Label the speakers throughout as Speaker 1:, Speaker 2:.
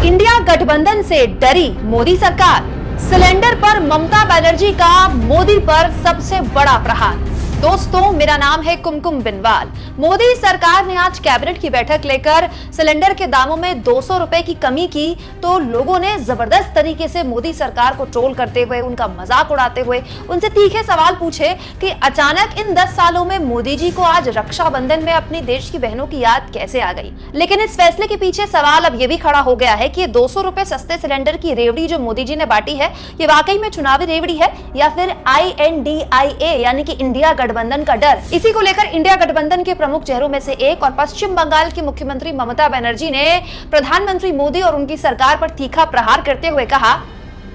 Speaker 1: India गठबंधन से डरी मोदी सरकार, सिलेंडर पर ममता बनर्जी का मोदी पर सबसे बड़ा प्रहार। दोस्तों, मेरा नाम है कुमकुम बिनवाल। मोदी सरकार ने आज कैबिनेट की बैठक लेकर सिलेंडर के दामों में 200 रुपए की कमी की तो लोगों ने जबरदस्त तरीके से मोदी सरकार को ट्रोल करते हुए, उनका मजाक उड़ाते हुए उनसे तीखे सवाल पूछे कि अचानक इन 10 सालों में मोदी जी को आज रक्षाबंधन में अपनी देश की बहनों की याद कैसे आ गई। लेकिन इस फैसले के पीछे सवाल अब यह भी खड़ा हो गया है कि 200 रुपए सस्ते सिलेंडर की रेवड़ी जो मोदी जी ने बांटी है, ये वाकई में चुनावी रेवड़ी है या फिर INDIA यानी कि इंडिया गठबंधन का डर। इसी को लेकर इंडिया गठबंधन के प्रमुख चेहरों में से एक और पश्चिम बंगाल की मुख्यमंत्री ममता बनर्जी ने प्रधानमंत्री मोदी और उनकी सरकार पर तीखा प्रहार करते हुए कहा,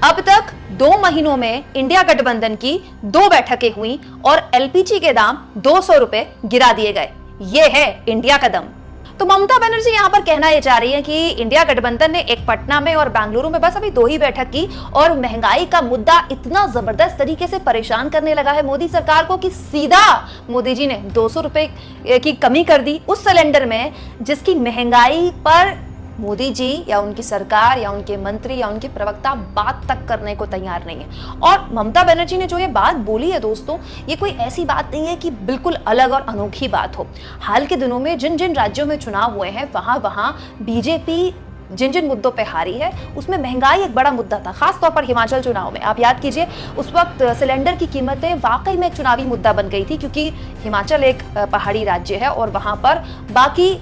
Speaker 1: अब तक 2 महीनों में इंडिया गठबंधन की 2 बैठकें हुई और LPG के दाम 200 रुपए गिरा दिए गए। ये है इंडिया कदम। तो ममता बनर्जी यहां पर कहना ये चाह रही है कि इंडिया गठबंधन ने एक पटना में और बेंगलुरु में बस अभी 2 ही बैठक की और महंगाई का मुद्दा इतना जबरदस्त तरीके से परेशान करने लगा है मोदी सरकार को कि सीधा मोदी जी ने 200 रुपए की कमी कर दी उस सिलेंडर में जिसकी महंगाई पर मोदी जी या उनकी सरकार या उनके मंत्री या उनके प्रवक्ता बात तक करने को तैयार नहीं है। और ममता बनर्जी ने जो ये बात बोली है दोस्तों, ये कोई ऐसी बात नहीं है कि बिल्कुल अलग और अनोखी बात हो। हाल के दिनों में जिन जिन राज्यों में चुनाव हुए हैं वहां बीजेपी जिन जिन मुद्दों पे हारी है उसमें महंगाई एक बड़ा मुद्दा था। खासतौर पर हिमाचल चुनाव में आप याद कीजिए, उस वक्त सिलेंडर की कीमतें वाकई में एक चुनावी मुद्दा बन गई थी क्योंकि हिमाचल एक पहाड़ी राज्य है और वहां पर बाकी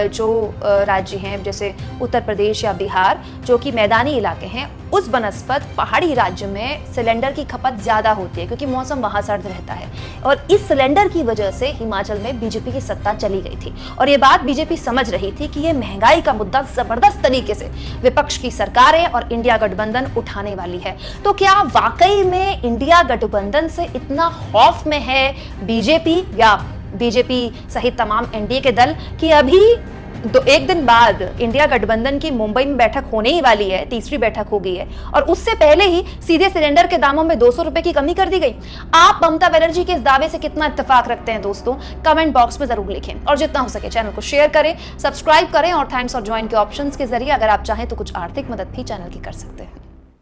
Speaker 1: जो राज्य हैं जैसे उत्तर प्रदेश या बिहार जो कि मैदानी इलाके हैं, उस बनस्पत पहाड़ी राज्य में सिलेंडर की खपत ज्यादा होती है क्योंकि मौसम वहां सर्द रहता है। और इस सिलेंडर की वजह से हिमाचल में बीजेपी की सत्ता चली गई थी और ये बात बीजेपी समझ रही थी कि ये महंगाई का मुद्दा जबरदस्त तरीके से विपक्ष की सरकारें और इंडिया गठबंधन उठाने वाली है। तो क्या वाकई में इंडिया गठबंधन से इतना खौफ में है बीजेपी या बीजेपी सहित तमाम NDA के दल कि अभी एक दिन बाद इंडिया गठबंधन की मुंबई में बैठक होने ही वाली है, 3री बैठक हो गई है और उससे पहले ही सीधे सिलेंडर के दामों में 200 रुपए की कमी कर दी गई। आप ममता बनर्जी के इस दावे से कितना इत्तेफाक रखते हैं दोस्तों, कमेंट बॉक्स में जरूर लिखें और जितना हो सके चैनल को शेयर करें, सब्सक्राइब करें और थैंक्स और ज्वाइन के ऑप्शंस के जरिए अगर आप चाहें तो कुछ आर्थिक मदद भी चैनल की कर सकते हैं।